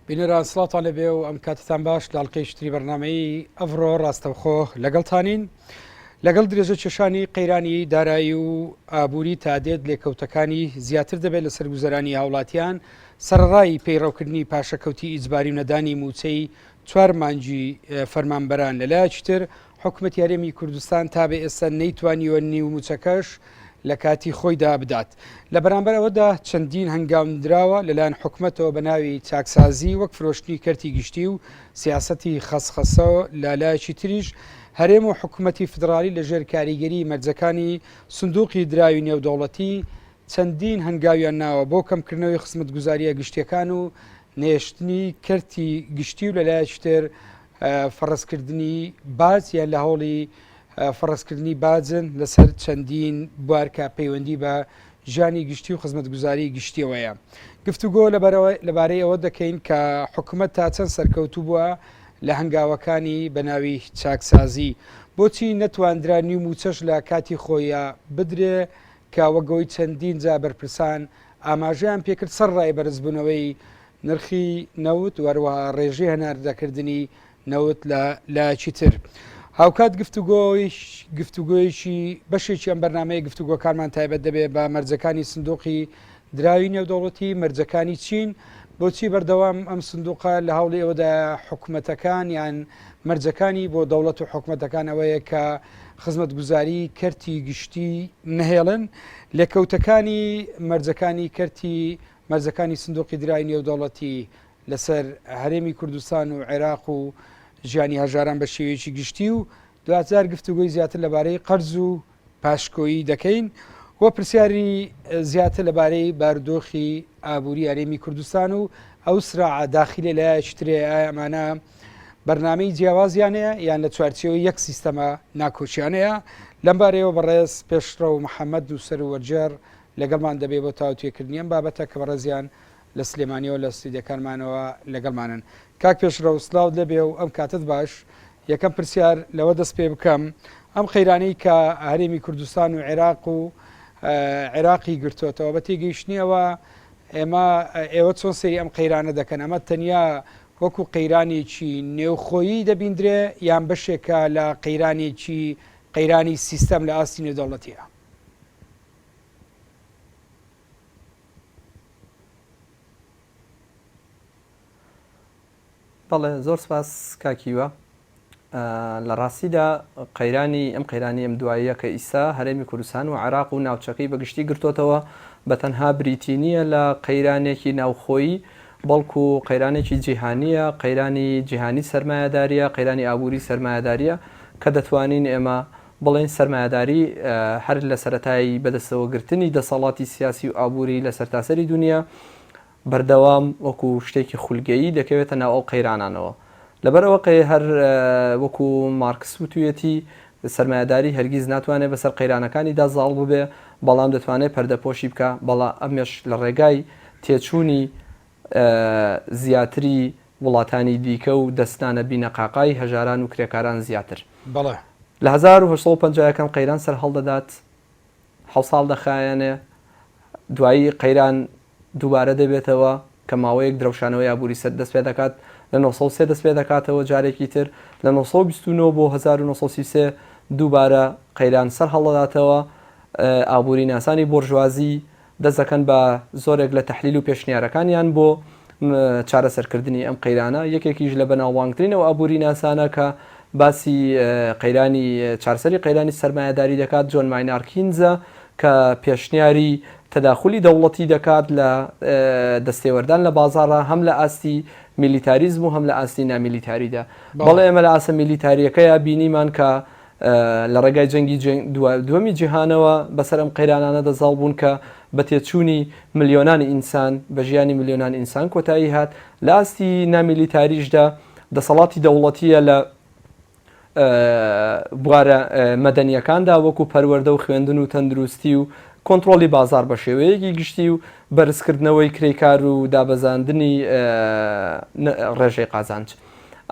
بینەران سڵاتان لەبێ و ئەم کاتتان باش لاڵقەی شتری بەرنامەی ئەڤڕۆ ڕاستەوخۆ لەگەڵتانین لەگەڵ درێژە چێشانی قەیرانی دارایی و ئابووری تا دێت لێکەوتەکانی زیاتر دەبێت لە سەرگوزەرانی هاوڵاتیان سەرڕای پەیڕەوکردنی پاشەکەوتی ئیجباری و نەدانی موچەی 4 مانگی فەرمانبەران لەلایەکی تر حکوومەتی هەرێمی کوردستان تا بە ئێستا نەیتوانیوە نیو موچەکەش لە کاتی خۆیدا بدات لە بەرامبەر ئەوەدا چەندین هەنگاوندراوە لەلایەن حکوومەتەوە بە ناوی چاکسازی وەک فرۆشتنی کەرتی گشتی و سیاسەتی خەسخەسەوە لالایەکی تریش هەرێم و حکوومەتی فدرالی لەژێر کاریگەری مەرجەکانی سندوقی دراوی نێودەوڵەتی چەندین هەنگاویان ناوە بۆ کەمکردنەوەی خزمەتگوزاریە گشتیەکان و نێشتنی کەرتی گشتی و لەلایەکی تر فەڕستکردنی باج یان لە هەوڵی فەڕستکردنی باجن لەسەر چەندین بوارکە پەیوەندی بە ژانی گشتی و خزمەتگوزاری گشتیەوەیە. گفتوگۆ لەبارەی ئەوە دەکەین کە حکوومەت تا چەند سەرکەوتوو بووە لە هەنگاوەکانی بەناوی چاکسازی بۆچی نەتواندرا نیو موچەش لە کاتی خۆیە بدرێ کە وەگەوەی چەندین جا بەرپرسان ئاماژەیان پێکرد سەرڕای بەرزبوونەوەی نرخی نەوت وەروەها ڕێژەی هەناردەکردنی نەوت لە چیتر. هاوکات گفتوگۆیشی بەشێکی ئەم بەرنامەیە گفتوگۆکانمان تایبەت دەبێت بە مەرجەکانی سندوقی دراوی نێودەوڵەتی مەرجەکانی چین بۆچی بەردەوام ئەم سندوقە لە هەوڵی ئەوەدا حکوومەتەکان یان مەرجەکانی بۆ دەوڵەت و حکوومەتەکان ئەوەیە کە خزمەتگوزاری کەرتی گشتی نهێڵن لێکەوتەکانی مەرجەکانی سندوقی دراوی نێودەوڵەتی لەسەر هەرێمی کوردستان و عێراق و ژیانی هەژاران بە شێوەیەکی گشتی و دوزار گفتوگۆی زیاتر لەبارەی قەرز و پاشکۆیی دەکەین وە پرسیاری زیاتر لەبارەی بارودۆخی ئابووری هەرێمی کوردستان و ئەو سراعە داخلێ لایەکترێ ئەمانە بەرنامەی جیاوازیانەیە یان لە چوارچێەوەی یەک سیستەمە ناکۆچیانەیە لەم بارەیەوە بەڕێز پێشڕە و محەممەد و سەر وەرجێر لەگەڵمان دەبێت بۆ تاوتێکردنی ئەم بابەتە کە بەڕێزیان لە سلێمانیەوە لە ستودیەکانمانەوە لەگەڵمانن. کاک پێشڕە و سلااو لەبێ و ئەم کاتت باش یەکەم پرسیار لەوە دەست پێ بکەم ئەم خەیرانەی کە هەرێمی کوردستان و عێراق و عێراقی گرتوتەوە بە تێگەیشتنیەوە ئێوە چۆن سەری ئەم قەیرانە دەکەن ئەمە تەنیا وەکو قەیرانێکی نێوخۆیی دەبیندرێ یان بەشێکە لە قەیرانی سیستەم لە ئاستی نێودەوڵەتیە. بەڵێ زۆر سپاس کاکیوە لە ڕاستیدا ئەم قەیرانی ئەم دواییە کە ئیسا هەرێمی کوردستان و عێراق و ناوچەکەی بەگشتی گرتوتەوە بە تەنها بریتی نییە لە قەیرانێکی ناوخۆیی بەڵکو قەیرانێکی جیهانیە قەیرانی جیهانی سەرمایهداریە قەیرانی ئابووری سەرمایهداریە کە دەتوانین ئێمە بڵێن سەرمایهداری هەر لە سەرەتایی بەدەستەوەگرتنی دەسەڵاتی سیاسی و ئابووری لە سەرتاسەری دنیا بەردەوام وەکو شتێکی خولگەیی دەکەوێتە ناو ئەو قەیرانانەوە لەبەرەوە هەر وەکو مارکس وتویەتی سەرمایهداری هەرگیز ناتوانێت بەسەر قەیرانەکانیدا زاڵ ببێ بەڵام دەتوانێت پەردەپۆشی بکە بەڵام ئەمێش لە ڕێگای تێچوونی زیاتری وڵاتانی دیکە و دەستانە بینەقاقای هەژاران و کرێکاران زیاتر لە 1950 قەیران سەر هەڵدەدات 7 ساڵ دەخایەنێ دوایی قەیران دووبارە دەبێتەوە کە ماوەیەک درەوشانەوەی ئابووری سەر دەست پێ دەکات لە 1930 دەست پێ دەکاتەوە جارێکی تر لە 1929 بۆ 1933 دووبارە قەیران سەر هەڵدەداتەوە ئابووری ناسانی بۆرژوازی دەست دەکەن بە زۆرێک لە تەحلیل و پێشنیارەکانیان بۆ چارەسەرکردنی ئەم قەیرانە یەکێکیش لە بەناوبانگترینەوە ئابووری ناسانە کە باسی چارسەری قەیرانی سەرمایهداری دەکات جۆن ماینار کینزە کە پێشنیاری تەداخلی دەوڵەتی دەکات لە دەستێوەردان لە بازاڕە هەم لە ئاستی میلیتاریزم و هەم لە ئاستی نامیلیتاریدا بەڵێ ئێمە لە ئاسە میلیتاریەکەیە بینیمان کە لە ڕێگای جەنگی دووەمی جیهانەوە بەسەر ئەم قەیرانانە دەزاڵ بوون کە بە تێچوونی ملیۆنانی ئینسان بە ژیانی ملیۆنان ئینسان کۆتایی هات لە ئاستی نامیلیتاریشدا دەسەڵاتی دەوڵەتیە لە بوارە مەدەنیەکاندا وەکو پەروەردە و خوێندن و تەندروستی و کۆنتترۆلی بازار بە شێوەیەکی گشتی و بەرزکردنەوەی کرێکار و دابەزاندنی ڕێژەی قازانج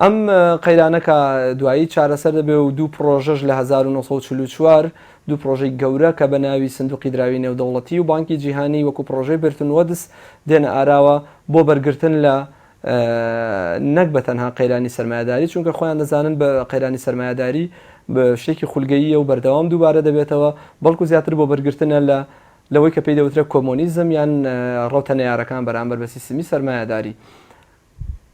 ئەم قەیرانەکە دوایی چارەسەر دەبێ و دوو پرۆژەش لە 1944 دوو پرۆژەی گەورە کە بە ناوی سندوقی دراوی نێودەوڵەتی و بانکی جیهانی وەکو پرۆژەی برتن وەدس دێنە ئاراوە بۆ بەرگرتن لە نەک بە تەنها قەیرانی سەرمایه‌داری، چونکە خۆیان دەزانن بە قەیرانی سەرمایه‌داری بە شتێکی خولگەییە و بەردەوام دووبارە دەبێتەوە، بەڵکو زیاتر بۆ بەرگرتنە لەوەی کە پێی دەوترێت کۆمۆنیزم یان ڕەوتەنەیارەکان بەرامبەر بە سیستمی سەرمایه‌داری.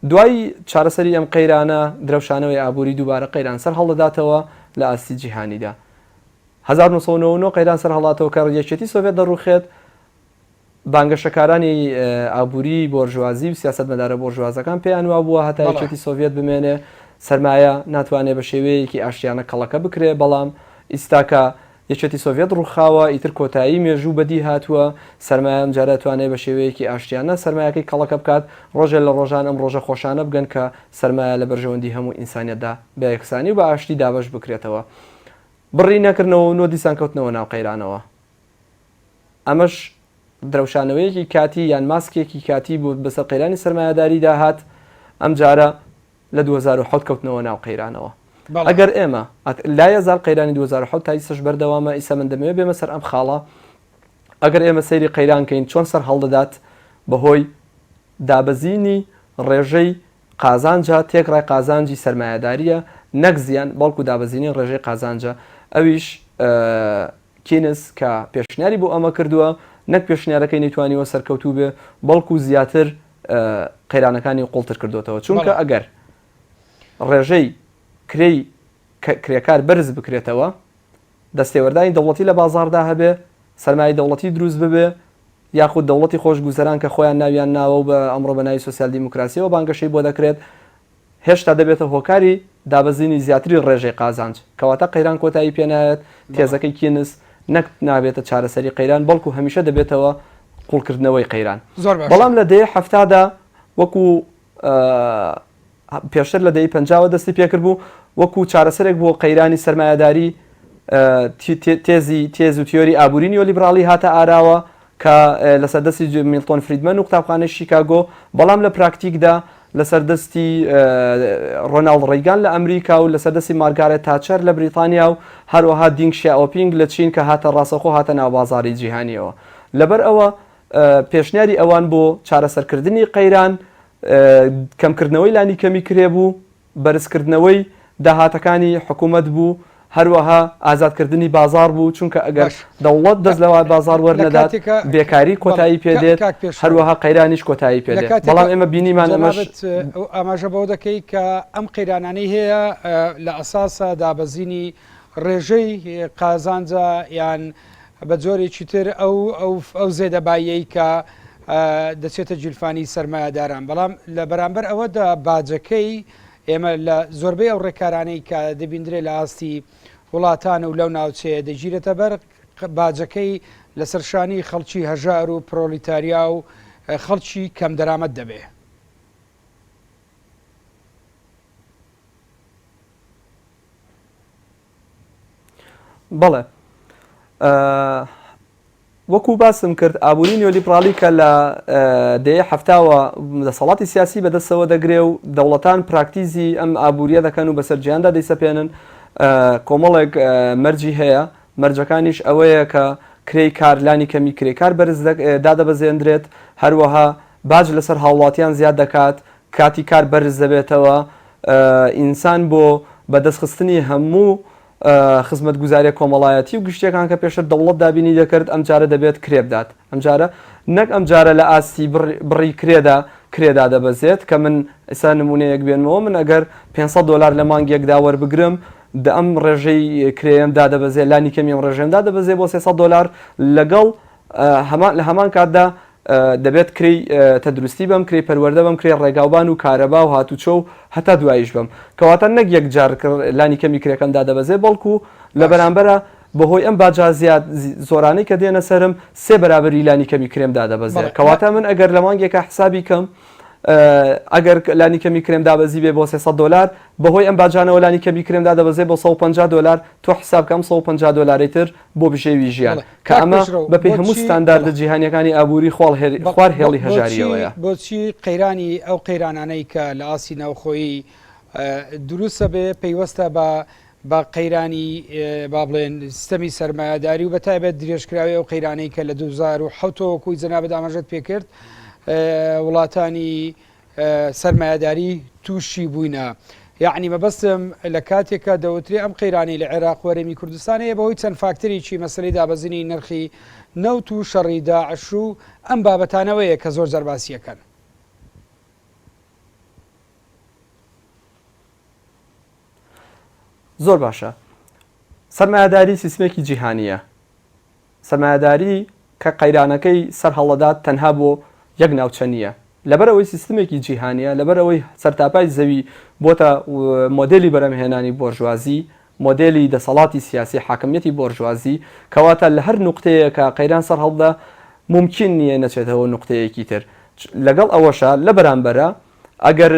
دوای چارەسەری ئەم قەیرانە درەوشانەوەی ئابووری دووبارە قەیران سەر هەڵدەداتەوە لە ئاستی جیهانیدا. 1990 قەیران سەر هەڵاتەوە کە یەکێتی سۆڤێت دەڕوخێت، بانگەشەکارانی ئابووری بۆرژوازی و سیاسەتمەدارە بۆرژوازەکان پێیان وا بووە هەتا یەکێتی سۆڤێت بمێنێ سەرمایە ناتوانێت بە شێوەیەکی ئاشتیانە کەڵەکە بکرێ، بەڵام ئیستاکە یەکێتی سۆڤێت ڕووخاوە، ئیتر کۆتایی مێژوو بەدی هاتووە، سەرمایە ئەم جارە توانێت بە شێوەیەکی ئاشتیانە سەرمایەکەی کەڵەکە بکات، ڕۆژێ لە ڕۆژان ئەم ڕۆژە خۆشانە بگەن کە سەرمایە لە بەرژەوەندی هەموو ئینسانیەتدا بە یەکسانی و بە ئاشتی دابەش بکرێتەوە. بڕی نەکردنەوە و نۆ دیسان کەوتنەوە ناو قەیرانەوە. ئەمەش درەوشانەوەیەکی کاتی یان ماسکێکی کاتی بوو بەسەر قەیرانی سەرمایه‌داری داهات، ئەم جارە لە 2007 کەوتنەوە ناو قەیرانەوە. ئەگەر ئێمە لایەزار قەیرانی 2007 تا ئیسەش بەردەوامە، ئیسە من دەمەوێت بێمە سەر ئەم خاڵە، ئەگەر ئێمە سەیری قەیرانکەین چۆن سەر هەڵدەدات بەهۆی دابەزینی ڕێژەی قازانجە، تێکڕای قازانجی سەرمایه‌داریە، نەک زیان بەڵکو دابەزینی ڕێژەی قازانجە. ئەویش کینس کە پێشنیاری بۆ ئەمە کردووە، نەک پێشنیارەکەی نەیتوانیوە سەرکەوتوو بێ، بەڵکو زیاتر قەیرانەکانی قوڵتر کردوتەوە، چونکە ئەگەر ڕێژەی کرێکار بەرز بکرێتەوە، دەستێوەردانی دەوڵەتی لە بازاردا هەبێ، سەرمای دەوڵەتی دروست ببێ، یاخود دەوڵەتی خۆشگوزەران کە خۆیان ناویان ناوە و بە ئەمڕۆ بە ناوی سۆسیال دیموکراسیەوە بانگەشەی بۆ دەکرێت، هێشتا دەبێتە هۆکاری دابەزینی زیاتری ڕێژەی قازانج، کەواتە قەیران کۆتایی پێنایەت، تێزەکەی کینس نەک نابێتە چارەسەری قەیران، بەڵکو هەمیشە دەبێتەوە قوڵکردنەوەی قەیران. بەڵام لە دەی هەفتادا وەکو پێشتر لە دەی پەنجاوە دەستی پێکرد بوو، وەکو چارەسەرێک بۆ قەیرانی سەرمایه‌داری تێز و تیۆری ئابووری نیۆلیبراڵی هاتە ئاراوە کە لەسەر دەستی میلتۆن فریدمەن و قوتابخانەی شیکاگۆ، بەڵام لە پراکتیکدا لەسەر دەستی ڕۆناڵد ڕێیگان لە ئەمریکا و لەسەر دەستی مارگارێت تاچەر لە بریتانیا و هەروەها دینگ شیاوپینگ لە چین کە هاتە ڕاستەخۆ هاتە ناوبازاری جیهانیەوە. لەبەر ئەوە پێشنیاری ئەوان بۆ چارەسەرکردنی قەیران کەمکردنەوەی لانی کەمی کرێ بوو، بەرزکردنەوەی داهاتەکانی حکوومەت بوو، هەروەها ئازادکردنی بازار بوو، چونکە ئەگەر دەوڵەت دەست لەوە بازار وەرنەدات بێکاری کۆتایی پێدێت، هەروەها قەیرانیش کۆتایی پێدێت. بەڵام ئێمە بینیمان ئاماژە بەو دەکەی کە ئەم قەیرانانەی هەیە لە ئەساسە دابەزینی ڕێژەی قازانجە یان بە جۆرێکی تر ئەو زێدەباییەی کە دەچێتە جیلفانی سەرمایه‌داران، بەڵام لە بەرامبەر ئەوەدا باجەکەی ئێمە لە زۆربەی ئەو ڕێکارانەی کە دەبیندرێت لە ئاستی وڵاتان و لەو ناوچەیە دەگیرێتە بەر باجەکەی لە سەرشانی خەڵکی هەژار و پرۆلیتاریا و خەڵکی کەم دەرامەت دەبێ. بەڵێ وەکو باسم کرد، ئابووری نیۆلیبراڵی کە لە دەیە هەفتاوە دەسەڵاتی سیاسی بەدەستەوە دەگرێ و دەوڵەتان پراکتیزی ئەم ئابووریە دەکەن و بەسەرجیاندا دەیسەپێنن، کۆمەڵێک مەرجی هەیە، مەرجەکانیش ئەوەیە کە کرێی کارلانی کەمی کرێکار بەرز دادەبەزێندرێت، هەروەها باج لەسەر هاوڵاتیان زیاد دەکات، کاتی کار بەرز دەبێتەوە، ئینسان بۆ بەدەستخستنی هەموو خزمەت گوزاریە کۆمەڵایەتی و گشتەکان کە پێشتر دەوڵەت دابینی دەکرد، ئەم جارە دەبێت کرێ بدات. ئەم جارە نەک ئەم جارە لە ئاستی بڕی کرێدا دەبەزێت کە من ئێستا نمونەیەک بێنمەوە، من ئەگەر $500 لە مانگێکدا وەربگرم ئەم ڕێژەی کرێمدا دەبەزێت، لانی کەمی ئەم ڕێژەمدا دەبەزێت بۆ $300 لەگەڵ لە هەمان کاتدا دەبێت کری تەدروستی بم، کری پەروەردە بم، کری ڕێگاوبان و کارەبا و هاتوچۆ و هەتا دواییش بم، کەواتە نەک یەک جار لانی کەمی کرێکەمدا دەبەزێت، بەڵکو لە بەرامبەرە بەهۆی ئەم باجازیات زۆرانەی کە دێنە سرم 3 بەرابەری لانی کەمی کرێمدا دەبەزێت، کەواتە من ئەگەر لە مانگێکە حسابی کەم ئەگەر لانی کەمی کرێم دابەزی بێ بۆ $300 بەهۆی ئەم باجانەوە لانی کەمی کرێمدا دەبەزێت بۆ $150 تۆ حساب کەم $150 تر بۆ بژێوی ژیان، کە ئەمە بەپێی هەموو ستانداردە جیهانیەکانی ئابووری خوار هێڵی هەژاریەوەیە. بۆچی قەیرانی ئەو قەیرانانەی کە لە ئاسی ناوخۆیی دروستە بێ پەیوەستە بە قەیرانی با بڵێن سیستەمی سەرمایه‌داری و بەتایبەت درێژکراوی ئەو قەیرانەی کە لە 2007 کۆی جەنابەت ئاماژەت پێکرد وڵاتانی سەرمایهداری تووشی بووینە. یعنی مەبەستم لە کاتێکە دەوتری ئەم قەیرانی لە عێراق وەرەمی کوردستانەیە بەهۆی چەند فاکتەرێکی مەسلەی دابەزینی نرخی نەوت و شەڕی داعش و ئەم بابەتانەوەیە کە زۆر جەرباسیەکەن. زۆر باشە. سەرمایهداری سیستمێکی جیهانیە. سەرمایهداری کە قەیرانەکەی سەر هەڵەدات تەنها بۆ یەک ناوچە نییە. لەبەرەوەی سیستمێکی جیهانیە، لەبەرەوەی سەرتاپای زەوی بۆتە مۆدلی بەرەمهێنانی بۆرژوازی، مۆدلی دەسەڵاتی سیاسی حاکمیەتی بۆرژوازی، کەواتە لە هەر نوقتەیەکە قەیران سەر هەڵدا ممکن نییە نەچێتەوە نوقتەیەکی تر. لەگەڵ ئەوەشە لە بەرامبەرە ئەگەر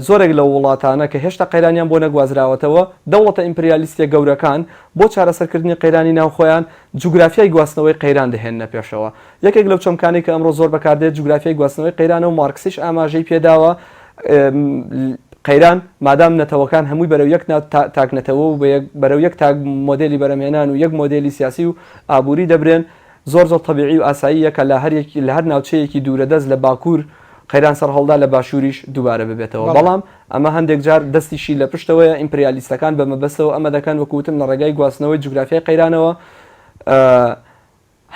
زۆرێک لە وڵاتانە کە هێشتا قەیرانیان بۆ نەگوازراوەتەوە دەوڵەتە ئیمپریالیستە گەورەکان بۆ چارەسەرکردنی قەیرانی ناوخۆیان جوگرافیای گواستنەوەی قەیران دەهێننە پێشەوە. یەکێک لەو چەمکانی کە ئەمڕۆ زۆر بەکاردێت جوگرافیای گواستنەوەی قەیرانە و مارکسیش ئاماژەی پێداوە قەیران مادام نەتەوەکان هەمووی بەرەو یەک تاکنەتەوە و بەرەو یەک تاک مۆدلی بەرەمهێنان و یەک مۆدلی سیاسی و ئابووری دەبرێن زۆر طبیعی و ئاساییە کە لە هەر ناوچەیەکی دوورەدەست لە باکوور قەیران سەر هەڵدا لە باشووریش دووبارە ببێتەوە. بەڵام ئەمە هەندێک جار دەستیشی لە پشتەوەیە ئیمپریالیستەکان بە مەبەستەوە ئەمە دەکەن وەکوتم لە ڕێگای گواستنەوەی جوگرافیای قەیرانەوە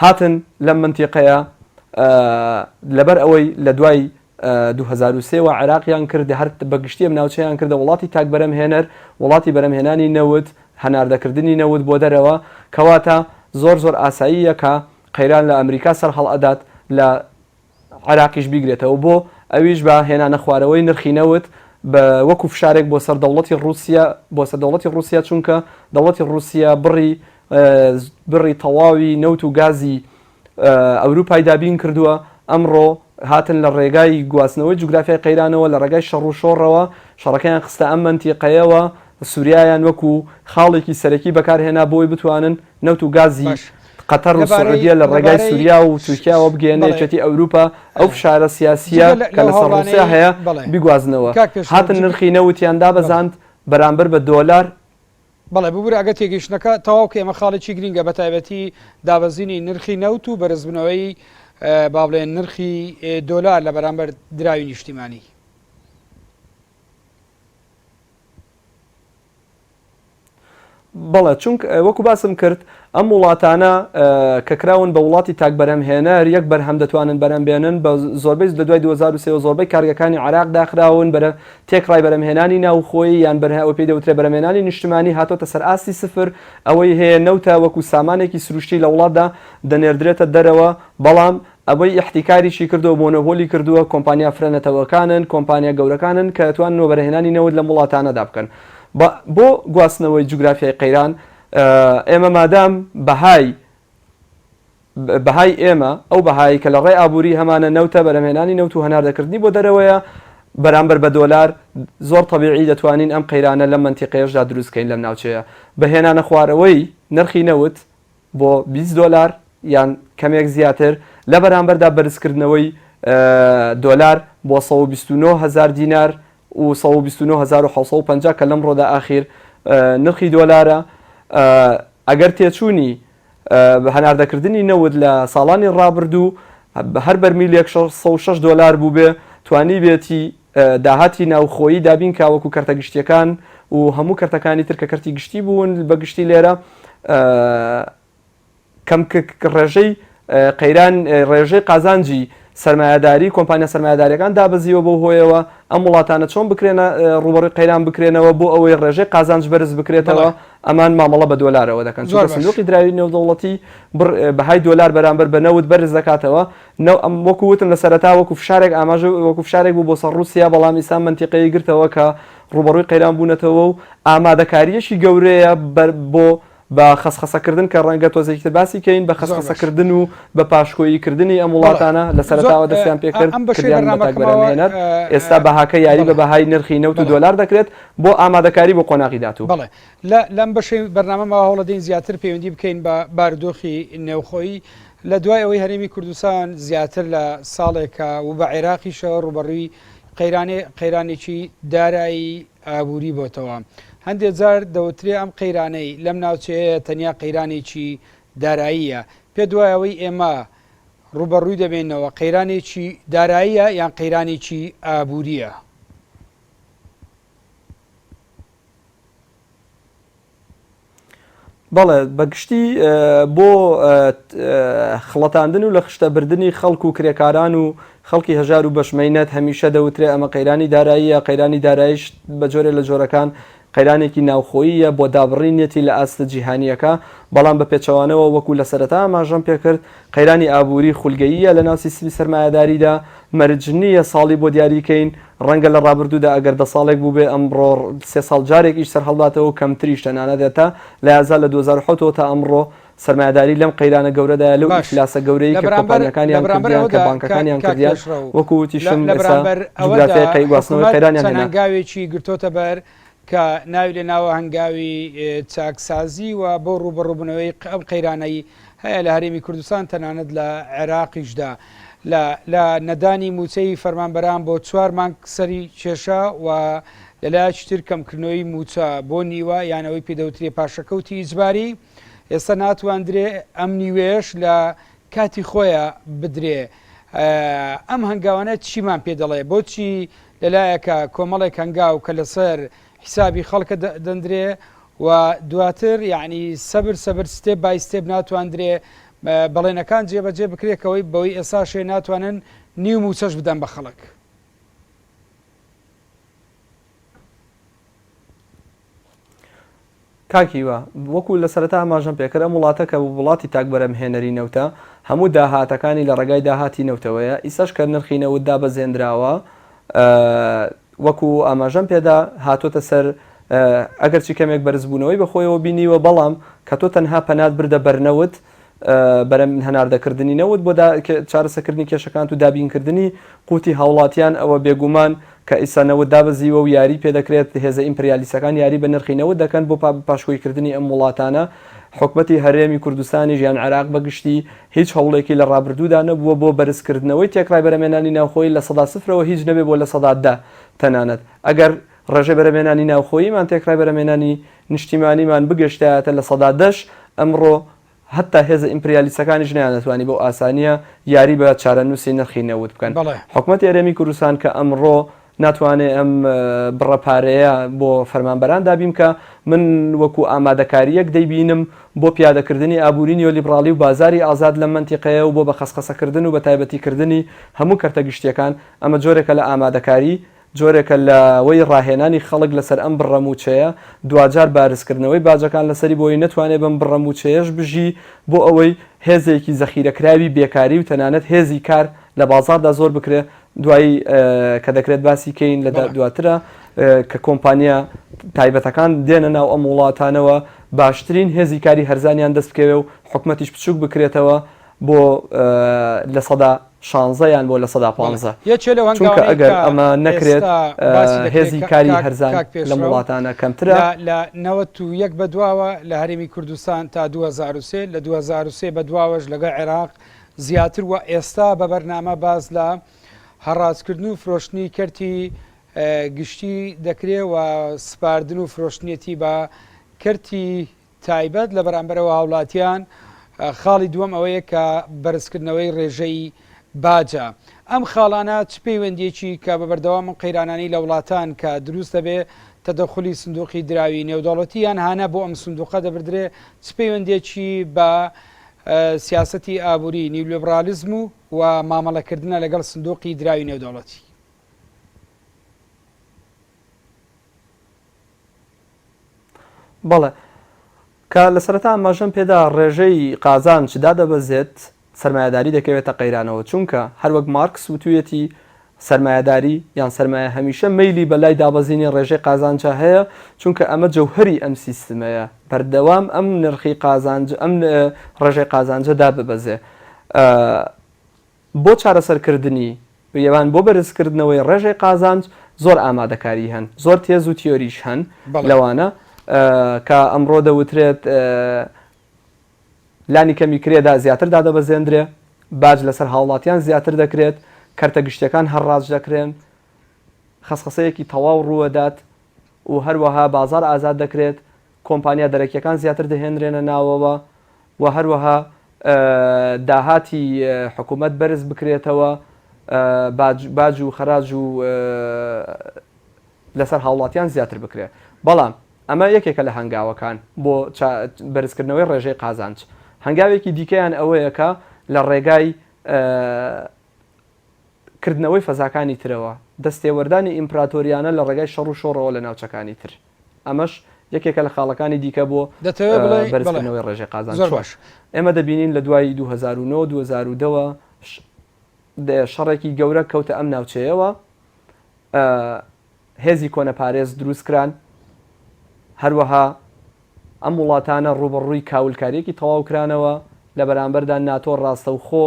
هاتن لەم منتیقەیە لەبەر ئەوەی لە دوای 2023 و عێراقیان کرد هەر بەگشتی ئەم ناوچەیان کردە وڵاتی تاک بەرەمهێنەر، وڵاتی بەرەمهێنانی نەوت، هەناردەکردنی نەوت بۆ دەرەوە، کەواتە زۆر ئاساییە کە قەیران لە ئەمریکا سەر هەڵئەدات لە عراقیش بیگرێتەوە بۆ ئەویش بە هێنانە خوارەوەی نرخی نەوت بە وەکو فشارێک بۆ سەر دەوڵەتی رووسیا چونکە دەوڵەتی رووسیا بڕی تەواوی نەوت و گازی ئەوروپای دابین کردووە. ئەمڕۆ هاتن لە ڕێگای گواستنەوەی جوگرافیای قەیرانەوە لە ڕێگای شەڕ و شۆڕەوە شەڕەکەیان خستە ئەم منتیقەیەوە سووریایان وەکو خاڵێکی سەرەکی بەکارهێنا بۆی بتوانن نەوت و گازی قەتەر و سعودیە لە ڕێگای سووریا و تورکیاوە بگەێنێتی ئەوروپا ئەو فشارە سیاسیە کە لە سەر رووسیا هەیە بیگوازنەوە. هاتن نرخی نەوتیان دابەزاند بەرامبەر بە دۆلار. بەڵێ ببوورە ئەگە تێگەیشتنەکە تەواوکە ئێمە خاڵێکی گرینگە بە تایبەتی دابەزینی نرخی نەوت و بەرزبنەوەی با بڵێن نرخی دۆلار لە بەرامبەر دراوی نیشتیمانی. بەڵێ چونکە وەکو باسم کرد ئەم وڵاتانە کە کراون بە وڵاتی تاک بەرەمهێنەر یەک بەرهەم دەتوانن بەرەمبێنن بە زۆربەی لە دوای 2023 زۆربەی کارگەکانی عراق داخراون بەرە تێکڕای بەرەمهێنانی ناوخۆی یان بەرهەوە پێی دەوترێت بەرەمهێنانی نیشتیمانی هاتۆتە سەر ئاستی سفر ئەوەی هەیە نەوتە وەکو سامانێکی سروشتی لە وڵاتدا دەنێردرێتە دەرەوە. بەڵام ئەوەی احتیکاریشی کردو مۆنۆپۆلی کردووە کۆمپانیا فرەنەتەوەکانن کۆمپانیا گەورەکانن کە دەتوانن بەرهێنانی نەوت لە وڵاتانەدا بکەن. بۆ گواستنەوەی جوگرافیای قەیران ئێمە مادام بەهای ئێمە ئەو بەهای کە لە ڕێی ئابووری هەمانە نەوتە بەرەمهێنانی نەوت و هەناردەکردنی بۆ دەرەوەیە بەرامبەر بە دۆلار زۆر طبیعی دەتوانین ئەم قەیرانە لە منتیقەیەشدا دروستکەین لەم ناوچەیە بەهێنانە خوارەوەی نرخی نەوت بۆ 20 دۆلار یان کەمێک زیاتر لە بەرامبەردا بەرزکردنەوەی دۆلار بۆ 129,000 دینار و 129,750 کە لەم ڕۆدا ئاخیر نرخی دۆلارە. ئەگەر تێچوونی هەناردەکردنی نەوت لە ساڵانی ڕابردوو هەر بەرمیلێک 6 دۆلار بوو بێ توانی بێتی داهاتی ناوخۆیی دابین کاوەکو کەرتە گشتیەکان و هەموو کەرتەکانی تر کە کەرتی گشتی بوون بە گشتی لێرە کەم ڕێژەی قەیران ڕێژەی قازانجی سەرمایهداری کۆمپانیا سەرمایهداریەکان دابەزیەوە بۆ هۆیەوە ئەم وڵاتانە چۆن بکرێنە ڕوبەڕووی قەیران بکرێنەوە بۆ ئەوەی ڕێژەی قازانج بەرز بکرێتەوە ئەمان مامەڵە بە دۆلارەوە دەکەن چونکە سندوقی دراوی نێودەوڵەتی بەهای دۆلار بەرامبەر بە نەوت بەرز دەکاتەوە. وەکو وتم لە سەرەتا وەکو فشارێک ئاماژە وەکو فشارێک بوو بۆ سەر رووسیا بەڵام ئێستا منتیقەیە گرتەوە کە ڕوبەڕووی قەیران بوونەتەوە و ئامادەکاریەشی گەورەیە بۆ بە خەسخەسەکردن کە ڕەنگە تۆزێکتر باسی کەین بە خەسخەسەکردن و بە پاشکۆییکردنی ئەم وڵاتانە لە سەرەتاوە دەستیان پێکرد کردیان بە تاک بەرەمهێنەر ئێستا بەهاکە یاری بە بەهای نرخی نەوت و دۆلار دەکرێت بۆ ئامادەکاری بۆ قۆناغی داتوو. بەڵێ لەم بەشەی بەرنامەمەوە هەوڵەدەین زیاتر پەیوەندی بکەین بە بارودۆخی نێوخۆیی لە دوای ئەوەی هەرێمی کوردستان زیاتر لە ساڵێکە و بە عێراقیشەوە ڕوبەڕووی قەیرانێکی دارایی ئابووری بۆتەوە. هەندێک جار دەوترێ ئەم قەیرانەی لەم ناوچەیە تەنیا قەیرانێکی داراییە پێ دوایەوەی ئێمە ڕوبەڕووی دەبێنەوە قەیرانێکی داراییە یان قەیرانێکی ئابووریە. بەڵێ بەگشتی بۆ خڵەتاندن و لە خشتەبردننی خەڵک و کرێکاران و خەڵکی هەژار و بەشمەینەت هەمیشە دەوترێ ئەمە قەیرانی داراییە. قەیرانی داراییش بە جۆرێ لە جۆرەکان قەیرانێکی ناوخۆییە بۆ دابڕینێتی لە ئاستە جیهانیەکە، بەڵام بە پێچەوانەوە وەکو لە سەرەتا ئاماژەم پێکرد قەیرانی ئابووری خولگەییە لە ناو سیستمی سەرمایەداریدا، مەرجنیە ساڵی بۆ دیاریکەین، ڕەنگە لە ڕابردوودا ئەگەر 10 ساڵێک بوو بێ ئەمڕۆ 3 ساڵ جارێک ئیش سەرهەڵداتەوە کەمتریش تەنانەدێتە لە یازا لە 2010 تا ئەمڕۆ سەرمایەداری لەم قەیرانە گەورەدایە لەو ئیفلاسە گەورەی کە کۆمپانیەکانیان کردیان کە بانکەکانیان کردیان وەکو وتیشم جوگرافیای قەیگواستنەوەی قەیرانیان هێنا. هەنگاوێکی گرتۆتە بەر کە ناوی لە ناوە هەنگاوی چاکسازی و بۆ ڕوبەڕووبوونەوەی ئەم قەیرانەی هەیە لە هەرێمی کوردستان تەنانەت لە عێراقیشدا لە نەدانی موچەی فەرمانبەران بۆ 4 مانگ سەری کێشە و لەلایەکی تر کەمکردنەوەی موچە بۆ نیوە یانەوەی پێدەوترێ پاشەکەوتی ئیجباری. ئێستا ناتواندرێ ئەم نیوێش لە کاتی خۆیە بدرێ. ئەم هەنگاوانە چیمان پێ دەڵێ بۆچی لەلایەکە کۆمەڵێک هەنگاو کە لەسەر حیسابی خەڵکە دەندرێ و دواتر یعنی سەبر ستێپ بای ستێپ ناتواندرێ بەڵێنەکان جێبەجێ بکرێکەوەی بەوەی ئێساشێ ناتوانن نیو موچەش بدەن بە خەڵک. کاکیوە وەکو لە سەرەتا ئاماژەم پێکرد ئەم وڵاتە کە وڵاتی تاکبەرەم هێنەری نەوتە هەموو داهاتەکانی لە ڕێگای داهاتی نەوتەوەیە، ئیساش کە نرخی نەوتدا بەزێنراوە وەکو ئاماژەم پێدا هاتۆتە سەر ئەگەرچی کەمێک بەرزبوونەوەی بەخۆیەوە بینیوە، بەڵام کە تۆ تەنها پەنات بردە بەرنەوت بەرەم هەناردەکردنی نەوت بۆ چارەسەکردنی کێشەکان و دابینکردنی قوتی هاوڵاتیان ئەوە بێگومان کە ئیسانەوت دابزیوە و یاری پێدەکرێت هێزە ئیمپریالیستەکان یاری بە نرخینەوت دەکەن بۆ پاشخۆیکردنی ئەم وڵاتانە. حکومەتی هەرێمی کوردستانی ژیان عێراق بەگشتی هیچ هەوڵێکی لە ڕابردوودا نەبووە بۆ بەرزکردنەوەی تێکڕای بەرەمێنانی ناوخۆی لە 100%ەوە هیچ نەبێ بۆ لە 100 تەنانەت. ئەگەر ڕێژەی بەرەمێنانی ناوخۆییمان تێکڕای بەرەمێنانی نیشتیمانیمان بگەشتایەتە لە 100 ئەمڕۆ هەتا هێزە ئیمپریالیستەکانی ژنیان دەتوانی بۆ ئاسانیە یاری بە چارەنووسی نرخی نەوت بکەن. حکومەتی هەرێمی کوردستان کە ئەمڕۆ ناتوانێت ئەم بڕەپارەیە بۆ فەرمانبەران دابیم کە من وەکو ئامادەکاریەک دەیبینم بۆ پیادەکردنی ئابووری نیۆلیبرالی و بازاری ئازاد لە منتیقەیە و بۆ بە خەسخەسەکردن و بە تایبەتیکردنی هەموو کەرتەگشتیەکان. ئەمە جۆرێکە لە ئامادەکاری، جۆرێکە لەوەی ڕاهێنانی خەڵک لەسەر ئەم بڕەموچەیە، دوجار بارزکردنەوەی باجەکان لەسەری بۆی نەتوانێت بەم بڕەموچەیەش بژی بۆ ئەوەی هێزێکی زەخیرەکراوی بێکاری و تەنانەت هێزی کار لە بازاردا زۆر بکرێ. دوایی کە دەکرێت باسی کەین لە دواترە کە کۆمپانیا تایبەتەکان دێنە ناو ئەم وڵاتانەوە باشترین هێزی کاری هەرزانیان دەست بکەوێ و حکومەتیش بچووک بکرێتەوە بۆ لە 16 یان بۆ لە 115. چونکە ئەگەر ئەمە نەکرێت هێزی کاری هەرزان لە وڵاتانە کەمترە. لە 91 بەدواوە لە هەرێمی کوردستان تا 2023 لە 2023 بەدواوەش لەگەڵ عێراق زیاتر و ئێستا بە بەرنامە باز لە هەڕازکردن و فرۆشتنی کەرتی گشتی دەکرێت و سپاردن و فرۆشتنیەتی بە کەرتی تایبەت لە بەرامبەرەوە هاوڵاتیان. خاڵی دووەم ئەوەیە کە بەرزکردنەوەی ڕێژەی باجە. ئەم خاڵانە چ پەیوەندیەکی کە بە بەردەوام قەیرانانی لە وڵاتان کە دروست دەبێ تەدەخلی سندوقی دراوی نێودەوڵەتیان هانە بۆ ئەم سندوقە دەبدرێ چ پەیوەندێکی بە سیاسەتی ئابووری نیولێبرالیزم و مامەڵەکردنە لەگەڵ سندوقی دراوی نێودەوڵەتی. بەڵێ کە لە سەرەتا ئاماژەم پێدا ڕێژەی قازان چدا دەبەزێت سەرمایهداری دەکەوێتە قەیرانەوە، چونکە هەروەک مارکس وتوێتی سەرمایهداری یان سەرمایە هەمیشە مەیلی بەلای دابەزینی ڕێژەی قازانجا هەیە، چونکە ئەمە جەوهری ئەم سیستمەیە بەردەوام ئەم نرخی قازانج ئەم ڕێژەی قازانجە داببەزێ بۆ چارەسەرکردنی یەوان بۆ بەرزکردنەوەی ڕێژەی قازانج. زۆر ئامادەکاری هەن، زۆر تێز و تیۆریش هەن لەوانە کە ئەمڕۆ دەوترێت لانی کەمی کرێدا زیاتر دادەبەزێندرێ، باج لەسەر هاوڵاتیان زیاتر دەکرێت، کەرتە گشتەکان هەڕاج دەکرێن، خەسخەسەیەکی تەواو ڕووەدات و هەروەها بازار ئازاد دەکرێت، کۆمپانیا دەرەکیەکان زیاتر دەهێنرێنە ناوەوە و هەروەها داهاتی حکوومەت بەرز بکرێتەوە باج و خەراج و لەسەر هاوڵاتیان زیاتر بکرێت. بەڵام ئەمە یەکێکە لە هەنگاوەکان بۆ بەرزکردنەوەی ڕێژەی قازانج. هەنگاوێکی دیکەیان ئەوەیەکە لە ڕێگای کردنەوەی فەزاکانی ترەوە دەستێوەردانی ئیمپراتۆریانە لە ڕێگای شەڕ و شۆڕەوە لە ناوچەکانی تر. ئەمەش یەکێکە لە خاڵەکانی دیکە بۆ بەرزکردنەوەی ڕێژەی قازانج. ئێمە دەبینین لە دوای 2009-2010ەوە شەڕێکی گەورە کەوتە ئەم ناوچەیەوە، هێزی کۆنەپارێز دروستکران، هەروەها ئەم وڵاتانە ڕوبەڕووی کاولکاریەکی تەواوکرانەوە لە بەرامبەردا ناتۆ ڕاستەوخۆ،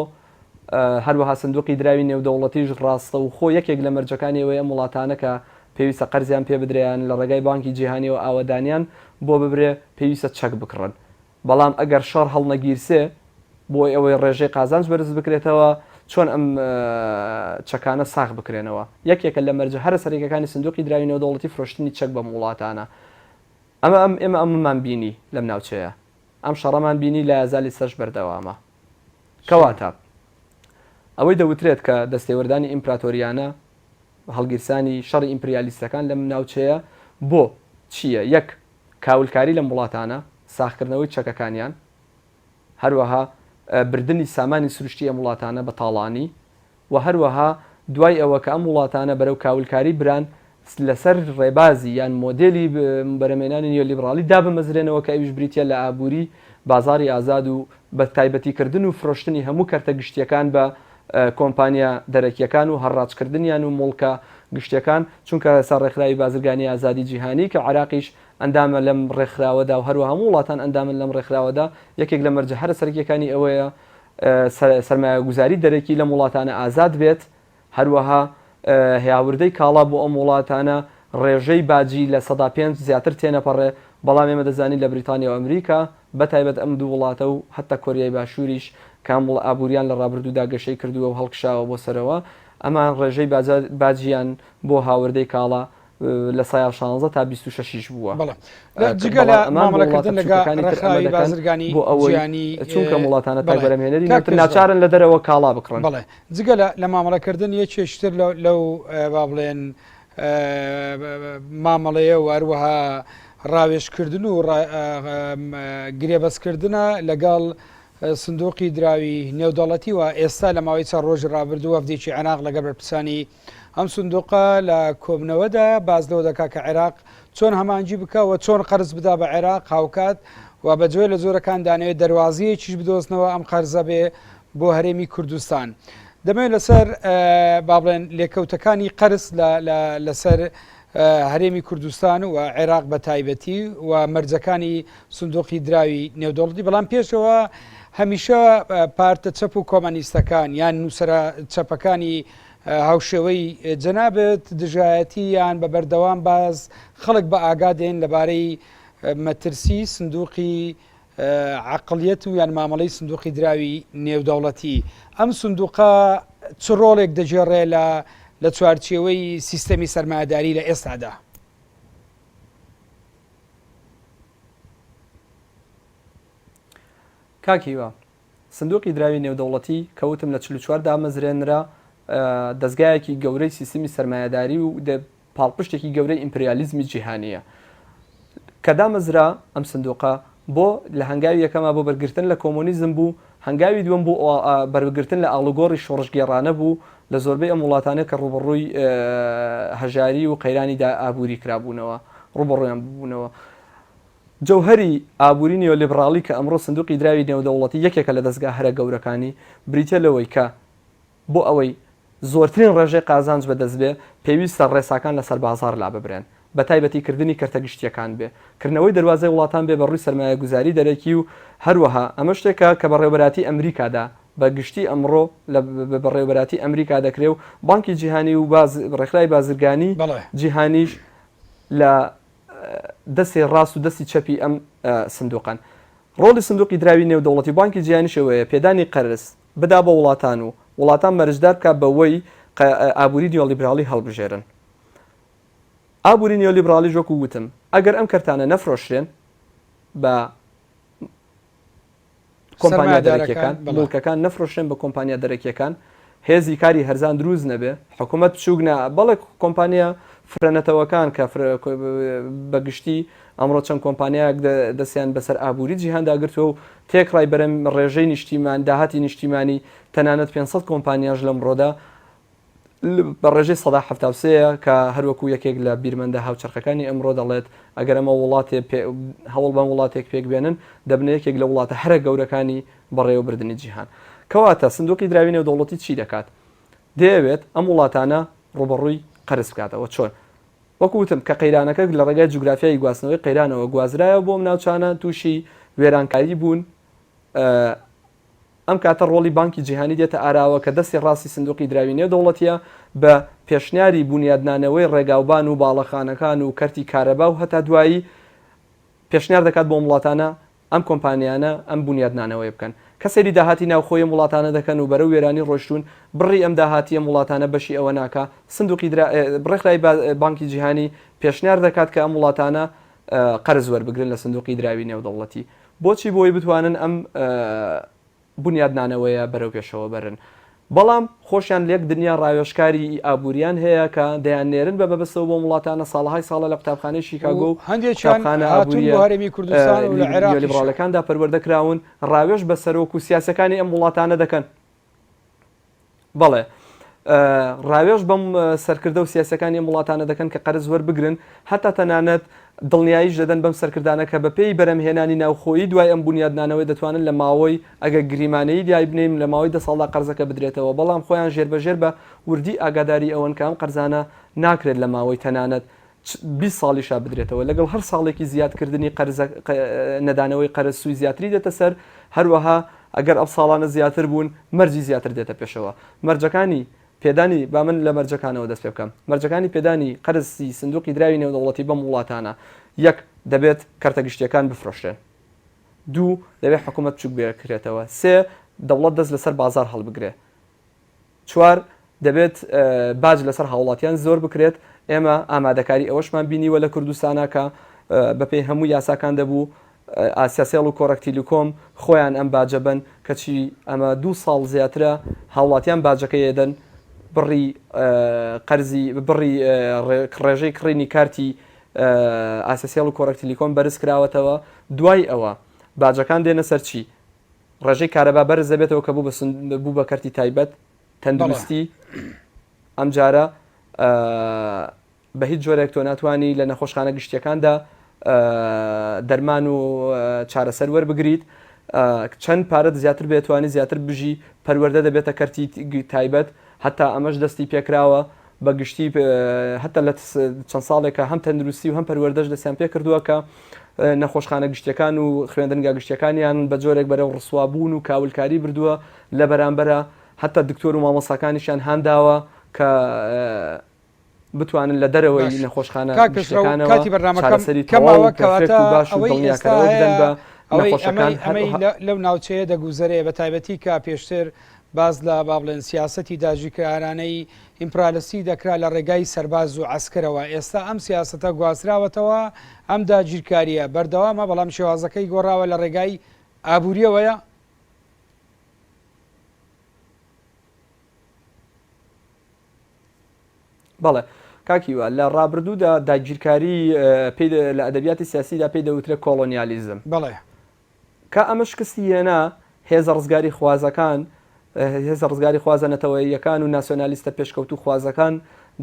هەروەها سندوقی دراوی نێودەوڵەتیش ڕاستەوخۆ یەکێک لە مەرجەکانی ئەوەیە ئەم وڵاتانە کە پێویستە قەرزیان پێ بدرێن لە ڕێگای بانکی جیهانیەوە ئاوەدانیان بۆ ببرێ پێویستە چەک بکڕن. بەڵام ئەگەر شەڕ هەڵنەگیرسێ بۆی ئەوەی ڕێژەی قازانج بەرز بکرێتەوە چۆن ئەم چەکانە ساغ بکرێنەوە. یەکێکە لە مەرجە هەرە سەرەکیەکانی سندوقی دراوی نێودەوڵەتی فرۆشتنی چەک بە وڵاتانە. ئێمە ئەمەمان بینی لەم ناوچەیە، ئەم شەڕەمان بینی لە یازالی سەرش بەردەوامە. کەواتە ئەوەی دەوترێت کە دەستێوەردانی ئیمپراتۆریانە هەڵگیرسانی شەڕی ئیمپریالیستەکان لەم ناوچەیە بۆ چییە؟ یەک کاولکاری لەم وڵاتانە، ساغکردنەوەی چەکەکانیان، هەروەها بردننی سامانی سروشتی ئەم وڵاتانە بە تاڵانی، و هەروەها دوای ئەوە کە ئەم وڵاتانە بەرەو کاولکاری بران لەسەر ڕێبازی یان مۆدلی بەرەمێنانی نیۆلیبرالی دابمەزرێنەوە کە ئەویش بریتە لە ئابووری بازاری ئازاد و بە تایبەتیکردن و فرۆشتنی هەموو کەرتە گشتیەکان بە کۆمپانیا دەرەکیەکان و هەڕاجکردنیان و مڵکە گشتیەکان، چونکە سەر ڕێکخراوی بازرگانی ئازادی جیهانی کە عراقیش ئەندامە لەم ڕێکخراوەدا و هەروە هەموو وڵاتان ئەندامن لەم ڕێکخراوەدا، یەکێک لە مەرجە هەرە سەرکیەکانی ئەوەیە سەرمایە گوزاری دەرەکی لەم وڵاتانە ئازاد بێت، هەروەها هیاوردەی کاڵا بۆ ئەم وڵاتانە ڕێژەی باجی لە 500 زیاتر تێنەپەڕێ. بەڵام ئێمە دەزانین لە بریتانیا و ئەمریکا بەتایبەت ئەم دوو وڵاتە و حتا کۆریای باشووریش کامڵ ئابووریان لە ڕابردوودا گەشەی کردووە و هەڵکشاوە بۆ سەرەوە، ئەمان ڕێژەی باجیان بۆ هاوردەی کاڵا لە سایە 16 تا 26 بووە. جگە لە مامەڵەکردن لەگەڵ ڕێکخراوی بازرگانی جیهانی چونکە وڵاتانە تایبەرەمهێنەری ناچارن لە دەرەوە کاڵا بکڕن. بەڵێ جگە لە مامەڵەکردن یەکێشتر لەو با بڵێن مامەڵەیە و هەروەها ڕاوێژکردن و گرێبەستکردنە لەگەڵ سندوقی دراوی نێودەوڵەتی و ئێستا لە ماوەی چەند ڕۆژی ڕابردوو وەفدێکی عێراق لەگەڵ بەرپرسانی ئەم سندوقە لە کۆبنەوەدا باز لەوە دەکا کە عێراق چۆن هەمانجی بکەوە، چۆن قەرز بدا بە عێراق هاوکات و بەجۆی لە زۆرەکان دانەوێت دەواازەیەکیش بدۆزنەوە ئەم قەرزە بێ بۆ هەرێمی کوردستان. دەمەوێت لەسەر با بڵێن لێکەوتەکانی قەرز لەسەر هەرێمی کوردستان و عێراق بە تایبەتی و مەرجەکانی سندوقی دراوی نێودەوڵەتی، بەڵام پێشەوە هەمیشە پارتە چەپ و کۆمەنیستەکان یان نووسرە چەپەکانی هاوشێوەی جەنابێت دژایەتی یان بە بەردەوام باز خەڵک بە ئاگادێن لەبارەی مەترسی سندوقی عقلیەت و یان مامەڵەی سندوقی دراوی نێودەوڵەتی. ئەم سندوقە چ ڕۆڵێک دەجێڕێ لە چوارچێوەی سیستەمی سەرمایه‌داری لە ئێستادا؟ کاکیوە سندوقی دراوی نێودەوڵەتی کەوتم لە 44 دامەزرێنرا دەستگایەکی گەورەی سیستمی سەرمایه‌داری و پاڵپشتێکی گەورەی ئیمپریالیزمی جیهانیە کە دامەزرا. ئەم سندوقە بۆ لە هەنگاوی یەکەما بۆ بەرگرتن لە کۆمۆنیزم بوو، هەنگاوی دووەم بۆ بەرگرتن لە ئاڵوگۆڕی شۆڕژگێڕانە بوو لە زۆربەی ئەم وڵاتانە کە ڕوبەڕووی هەژاری و قەیرانیدا ئابووری کرابوونەوە ڕوبەڕوویان ببوونەوە. جەوهەری ئابووری نیۆلیبراڵی کە ئەمڕۆ سندوقی دراوی نێودەوڵەتی یەکێکە لە دەستگا هەرە گەورەکانی بریتە لەوەی کە بۆ ئەوەی زۆرترین ڕێژەی قازانج بەدەست بێ پێویستە ڕێساکان لەسەر بازار لا ببرێن، بە تایبەتیکردنی کەرتە گشتیەکان بێ، کردنەوەی دەواازەی وڵاتان بێ بەڕووی سەرمایە گوزاری دەرەکی و هەروەها ئەمە شتێکە کە بەڕێوەبەراتی ئەمریکادا بە گشتی ئەمڕۆ لە بەڕێوەبەراتی ئەمریکا دەکرێ و بانکی جیهانی و ڕێکخراوی بازرگانی جیهانیش لە دەستی ڕاست و دەستی چەپی ئەم سندوقان. ڕۆڵی سندوقی دراوی نێودەوڵەتی بانکی جیهانی شەوەیە پێدانی قەرز بدا بە وڵاتان و وڵاتان مەرجدار بکات بەوەی ئابووری نیۆلیبراڵی هەڵبژێرن. ئابووری نیۆلیبراڵی ژۆک وتم ئەگەر ئەم کەرتانە نەفرۆشرێن بە کۆمپانیا دەرەکیەکان مڵکەکان نەفرۆشێن بە کۆمپانیا دەرەکیەکان هێزی کاری هەرزان دروست نەبێ حکوومەت بچووکنە بەڵێ کۆمپانیا فرەنەتەوەکان کە بەگشتی ئەمڕۆ چەند کۆمپانیایەک دەستیان بەسەر ئابووری جیهاندا گرتووە و تێکڕای بەرەم ڕێژەی نیشتیمان داهاتی نیشتیمانی تەنانەت 500 کۆمپانیاش لەم ڕۆدا بە ڕێژەی 1970 کە هەروەکو یەکێک لە بیرمەندە هاوچەرخەکانی ئەمڕۆ دەڵێت ئەگەر ئەمە وڵاتێ هەوڵ بەم وڵاتێک پێک بێنن دەبنە یەکێک لە وڵاتە هەرە گەورەکانی بەڕێوەبردننی جیهان کەواتە سندوقی دراوی نێودەوڵەتی چی دەکات دەیەوێت ئەم وڵاتانە ڕوبەڕووی قەرز بکاتەوە چۆن وەکوتم کە قەیرانەکە لە ڕێگای جوگرافیایی گواستنەوەی قەیرانەوە گوازرایە بۆم ناوچانە تووشی وێرانکاری بوون ئەم کاتە ڕۆڵی بانکی جیهانی دێتە ئاراوە کە دەستی ڕاستی سندوقی دراوی نێودەوڵەتیە بە پێشنیاری بنیادنانەوەی ڕێگاوبان و باڵەخانەکان و کەرتی کارەبا و هەتا دوایی پێشنیار دەکات بۆ وڵاتانە ئەم کۆمپانیانە ئەم بنیادنانەوەی بکەن کە سەری داهاتی ناوخۆی وڵاتانە دەکەن و بەرەو وێرانی ڕۆشتون بڕی ئەم داهاتیە وڵاتانە بەشی ئەوە ناکە سندوقی بڕێخلای بانکی جیهانی پێشنیار دەکات کە ئەم وڵاتانە قەرز وەربگرن لە سندوقی دراوی نێودەوڵەتی بۆچی بۆی بتوانن ئەم بنیادنانەوەیە بەرەو پێشەوە بەرن بەڵام خۆشیان لێک دنیا ڕاوێژکاری ئابووریان هەیە کە دەیانێرن بە بەبستەوە بۆ وڵاتانە ساڵهای ساڵە لە قوتابخانەی شیکاگۆ و هەندێکیان هەرێمی کوردستان و لە عێراق لیبراڵەکاندا پەروەردەکراون ڕاوێژ بە سەرۆک و سیاسەکانی ئەم وڵاتانە دەکەن بەڵێ ڕاوێژ بەم سەرکردە و سیاسەکانی ئەم وڵاتانە دەکەن کە قەرز وەربگرن هەتا تەنانەت دڵنیاییش دەدەن بەم سەرکردانە کە بە پێی بەرەمهێنانی ناوخۆیی دوای ئەم بنیادنانەوەی دەتوانن لە ماوەی ئەگە گریمانەی دیای بنێم لە ماوەی 10 ساڵدا قەرزەکە بدرێتەوە بەڵام خۆیان ژێربەژێر بە وردی ئاگاداری ئەوەن کە ئەم قەرزانە ناکرێت لە ماوەی تەنانەت 20 ساڵیشا بدرێتەوە لەگەڵ هەر ساڵێکی زیادکردنی نەدانەوەی قەرز سوی زیاتری دێتە سەر هەروەها ئەگەر ئەم ساڵانە زیاتر بوون مەرجی زیاتر دێتە پێشەوە مەرجەکانی پێدانی با من لە مەرجەکانەوە دەست پێ بکەم مەرجەکانی پێدانی قەرزی سندوقی دراوی نێودەوڵەتی بەم وڵاتانە یەک دەبێت کارتە گشتیەکان بفرۆشرێن دوو دەبێت حکوومەت بچووک بکرێتەوە سێ دەوڵەت دەست لەسەر بازار هەڵبگرێت چوار دەبێت باج لەسەر هاوڵاتیان زۆر بکرێت ئێمە ئامادەکاری ئەوەشمان بینیوە لە کوردستانە کە بەپێی هەموو یاساکان دەبوو ئاسیاسیال و کۆڕەکتیلیکۆم خۆیان ئەم باجە بن کەچی ئەمە 2 ساڵ زیاترە هاوڵاتیان باجەکە یێدەن بڕی قەرزی بڕی ڕێژەی کڕینی کارتی ئاسیاسیال و کۆڕەکتیلیکۆم بەرز کراوەتەوە دوای ئەوە باجەکان دێنە سەر چی ڕێژەی کارەبا بەرز دەبێتەوە کە بوو بە کەرتی تایبەت تەندروستی ئەم جارە بە هیچ جۆرێک تۆ ناتوانانی لە نەخۆشخانە گشتیەکاندا دەرمان و چارەسەر وەربگریت چەند پارەت زیاتر بێتوانی زیاتر بژی پەروەردە دەبێتە کەرتی تایبەت هەتا ئەمەش دەستی پێکراوە بە گشتی هەتا لە چەند ساڵێکە هەم تەندروستی و هەم پەروەردەش دەستیان پێ کردووە کە نەخۆشخانە گشتیەکان و خوێندنگا گشتیەکانیان بە جۆرێک بەرەو ڕسوابوون و کاولکاری بردووە لە بەرامبەرە هەتا دکتۆر و مامۆساکانیشیان هانداوە کە بتوانن لە دەرەوەی نەخۆشخانە کاتی بەرنامەکەمەوە کەواتە ئەمەی لەو ناوچەیە دەگوزارێ بە تایبەتی کە پێشتر باز لە با بڵێن سیاسەتی داژیکارانەی ئیمپرالسی دەکرا لە ڕێگای سەرباز و عسکرەوە ئێستا ئەم سیاسەتە گواستراوەتەوە ئەم داگیرکاریە بەردەوامە بەڵام شێوازەکەی گۆڕاوە لە ڕێگای ئابووریەوەیە بەڵێ کاکیوە لە ڕابردوودا داگیرکاری لە ئەدەبیاتی سیاسیدا پێی دەوترێت کۆڵۆنیالیزم بەڵێ کە ئەمە شکستی هێنا هێزە ڕزگاری خوازەکان هێزە ڕزگاری خوازەنەتەوەیەکان و ناسیۆنالیستە پێشکەوت و خوازەکان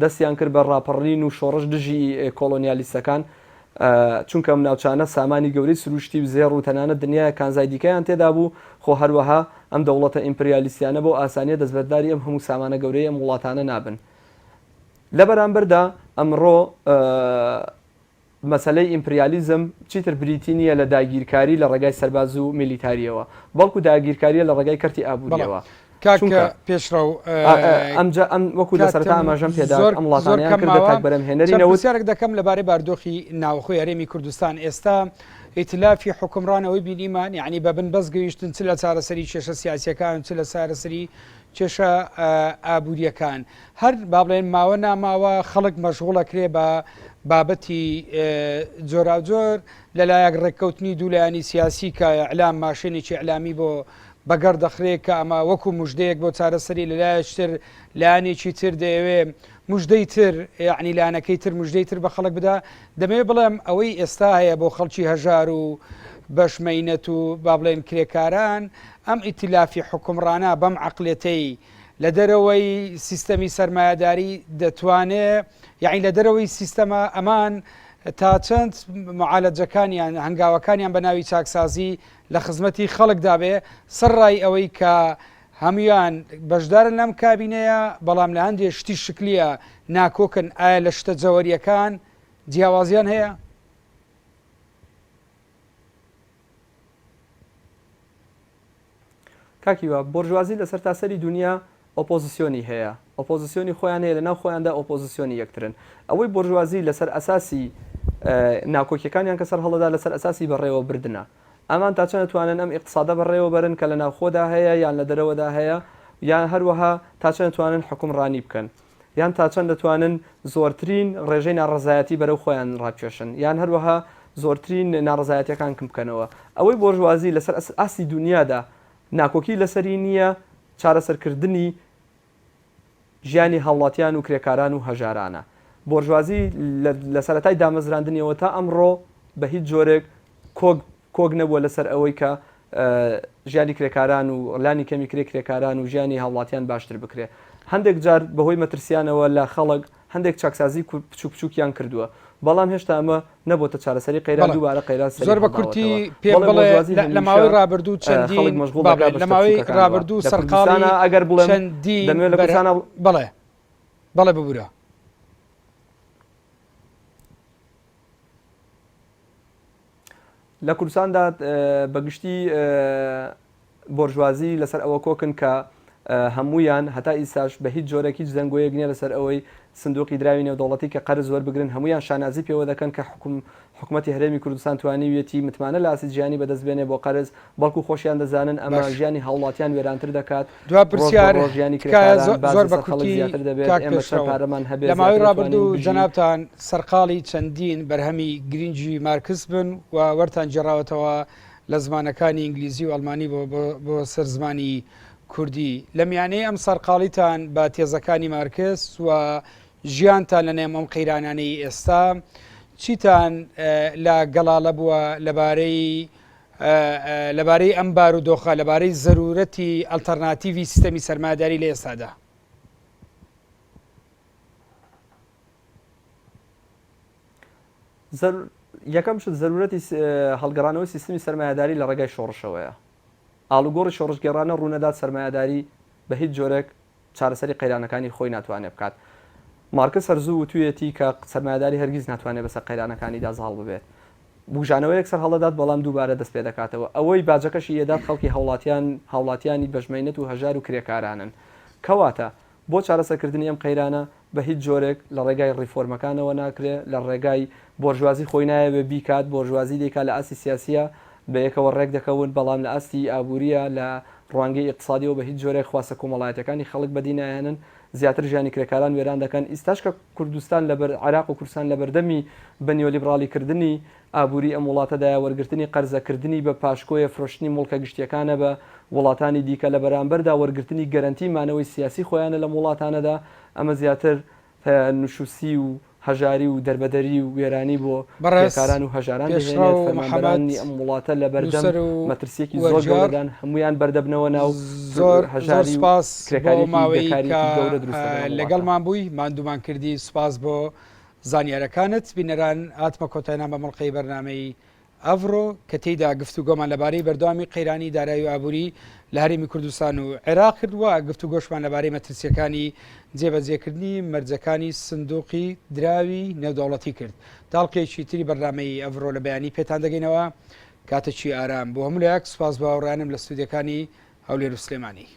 دەستیان کرد بە ڕاپەڕین و شۆڕش دژی کۆڵۆنیالیستەکان چونکە ئەم ناوچانە سامانی گەورەی سروشتی و زێڕ و تەنانەت دنیای کانزای دیکەیان تێدا بوو خۆ هەروەها ئەم دەوڵەتە ئیمپریالیستیانە بۆ ئاسانیە دەستبەرداری ئەم هەموو سامانە گەورەی ئەم وڵاتانە نابن لە بەرامبەردا ئەمڕۆ مەسەلەی ئیمپریالیزم چیتر بریتی نییە لە داگیرکاری لە ڕێگای سەرباز و میلیتاریەوە بەڵکو داگیرکاریە لە ڕێگای کەرتی ئابووریەوە پێشڕە ئەمجا ئەم وەکو لە سەرتا ئاماژەم پێدا ئەم وڵاتانیان کردە تاک بەرەمهێنەرینەوە پرسیارێک دەکەم لەبارەی باردۆخی ناوخۆی هەرێمی کوردستان ئێستا ئیتلافی حکومڕانەوەی بینیمان یعنی بە بن بەس گەیشتن چ لە چارەسەری کێشە سیاسیەکان چ لە چارەسەری کێشە ئابوووریەکان هەر با بڵێن ماوە ناماوە خەڵک مەشغوڵەکرێ بە بابەتی جۆراوجۆر لەلایەک ڕێککەوتنی دوولایانی سیاسی کە ئەعلام ماشێنێکی ئەعلامی بۆ بەگەڕ دەخرێت کە ئەمە وەکو مژدەیەک بۆ چارەسەری لەلایەشتر لایەنێکی تر دەیەوێ مژدەی تر یعنی لاانەکەی تر مژدەی تر بە خەڵک بدا دەمەوێت بڵێم ئەوەی ئێستا هەیە بۆ خەڵکی هەژار و بەشمەینەت و با بڵێن کرێکاران ئەم ئیتلافی حکومڕانە بەم عقلێتەی لە دەرەوەی سیستەمی سەرمایهداری دەتوانێت یعنی لە دەرەوەی سیستەمە ئەمان تا چەند معالەجەکانیان هەنگاوەکانیان بە ناوی چاکسازی لە خزمەتی خەڵکدا بێ سەرڕای ئەوەی کە هەمویان بەشدارن لەم کابینەیە بەڵام لە هەندێک شتی شکلیە ناکۆکن ئایا لە شتە جەوەریەکان جیاوازیان هەیە؟ کاکیوە بۆرژوازی لەسەر تاسەری دنیا ئۆپۆزیسیۆنی هەیە ئۆپۆزیسیۆنی خۆیان هەیە لەناو خۆیاندا ئۆپۆزیسیۆنی یەکترن ئەوەی بۆرژوازی لەسەر ئەساسی ناکۆکیەکانیان کەسەر هەڵەدا لەسەر ئەساسی بەڕێوە بردنە ئەمان تا چەند توانن ئەم اقتصادە بەڕێوە بەرن کە لە ناوخۆدا هەیە یان لە دەرەوەدا هەیە یان هەروەها تا چەند توانن حکومڕانی بکەن یان تا چەند دەتوانن زۆرترین ڕێژەی ناڕزایەتی بەرەو خۆیان ڕاکێشن یان هەروەها زۆرترین ناڕزایەتەکان کەم بکەنەوە ئەوەی بۆرژوازی لەسەر ئاسی دنیادا ناکۆکی لەسەری نییە چارەسەرکردنی ژیانی هاوڵاتیان و کرێکاران و هەژارانە بۆرژوازی لە سەرەتای دامەزراندنیەوە تا ئەمڕۆ بە هیچ جۆرێک کۆگ نەبووە لەسەر ئەوەی کە ژیانی کرێکاران و لانی کەمی کرێکاران و ژیانی هاوڵاتیان باشتر بکرێ هەندێک جار بەهۆی مەترسیانەوە لە خەڵک هەندێک چاکسازی بچووکیان کردووە بەڵام هێشتا ئەمە نەبووتە چارەسەری قەیران دووبارە قەیران زۆر بە کورتی پێم بڵێ لە ماوەی ڕابردوو چەندین لە ماوەی ڕابردوو سەرقاڵانە ئەگەر بڵێن دەمێت لە کورسانە بەڵێ ببوورە لە کوردستاندا بەگشتی بۆرژوازی لەسەر ئەوە کۆکن کە هەمویان هەتا ئیساش بە هیچ جۆرەکی زەنگۆیەک نییە لەسەر ئەوەی سندوقی دراوی نێودەوڵەتی کە قەرز زۆر بگرن هەمویان شانازی پێوە دەکەن کە حکوومەتی هەرێمی کوردستان توانیویەتی متمانە لە ئاسی ژیانی بەدەستبێنێ بۆ قەرز بەڵکو خۆشیان دەزانن ئەمە ژیانی هاوڵاتیان وێرانتر دەکات دوا پرسیار ژیانی زۆر بە زیاتر دەبێت پارەمان هەبێت لە ماوەی ڕابردوو جەنابتان سەرقاڵی چەندین بەرهەمی گرنگی مارکس بن و وەرتان جێراوەتەوە لە زمانەکانی ئینگلیزی و ئەڵمانی بۆ سەر زمانی کوردی لە میانەی ئەم سەرقاڵیتان بە تێزەکانی مارکس و ژیانتان لە نێم ئەم قەیرانانەی ئێستا چیتان لە گەڵاڵە بووە لەبارەی ئەم بارودۆخە لەبارەی زەرورەتی ئەلتەرناتیڤی سیستەمی سەرمایهداری لە ئێستادا؟ یەکەم شت زەرورەتی هەڵگەڕانەوەی سیستەمی سەرمایهداری لە ڕێگای شۆڕشەوەیە ئاڵوگۆڕی شۆڕژگەڕانە ڕوونەدات سەرمایهداری بە هیچ جۆرێک چارەسەری قەیرانەکانی خۆی ناتوانێت بکات مارکس هەرزوو وتویەتی کە سەرمایهداری هەرگیز ناتوانێت بەسەر قەیرانەکانیدا زاڵ ببێت بوژانەوەیەک سەر هەڵەدات بەڵام دووبارە دەست پێ دەکاتەوە ئەوەی باجەکەشی یەدات خەڵکی هاوڵاتیانی بەژمەینەت و هەژار و کرێکارانن کەواتە بۆ چارەسەرکردنی ئەم قەیرانە بە هیچ جۆرێک لە ڕێگای ڕیفۆرمەکانەوە ناکرێت لە ڕێگای بۆرژوازی خۆی نایەوێ بیکات بۆرژوازی دەیکات لە ئاسی سیاسیە بە یەکەوە ڕێک دەکەون بەڵام لە ئاستی ئابوووریە لە ڕوانگەی اقتصادیەوە بە هیچ جۆرێک خواستە کۆمەڵایەتەکانی خەڵک بەدینایەنن زیاتر ژیانی کرێکاران وێران دەکەن ئیستاش کە کوردستان لەبەر عێراق و کوردستان لە بەردەمی بە نیۆلیبرالیکردنی ئابووری ئەم وڵاتەدایە وەرگرتنی قەرزەکردنی بە پاشکۆیە فرۆشتنی مڵکە گشتیەکانە بە وڵاتانی دیکە لە بەرامبەردا وەرگرتنی گەرنتی مانەوەی سیاسی خۆیانە لە وڵاتانەدا ئەمە زیاتر نوشوسی و هەژاری و دەربەدەری و وێرانی بۆ کرێکاران و هەژاران دەهێنێت فەرمانبەرانی ئەم وڵاتە لە بەردەم مەترسیەکی زۆر گەورەدان هەمویان بەردەبنەوە ناو زۆر سپاس بۆ ماوەی لەگەڵمان بووی ماندوومان کردی سپاس بۆ زانیارەکانت بینەران هاتمە کۆتاییان بە مڵقەی بەرنامەی ئەڤڕۆ کە تێیدا گفتوگۆمان لەبارەی بەردەوامی قەیرانی دارایی و ئابووری لە هەرێمی کوردستان و عێراق کردووە گفتوگۆشمان لەبارەی مەترسیەکانی جێبەجێکردنی مەرجەکانی سندوقی دراوی نێودەوڵەتی کرد تاڵقێکی تری بەرنامەی ئەڤڕۆ لە بەیانی پێتان دەگەینەوە کاتەکی ئارام بۆ هەموو لایەک سوپاس باوەڕانم لە ستودیەکانی هەولێر و سلێمانی.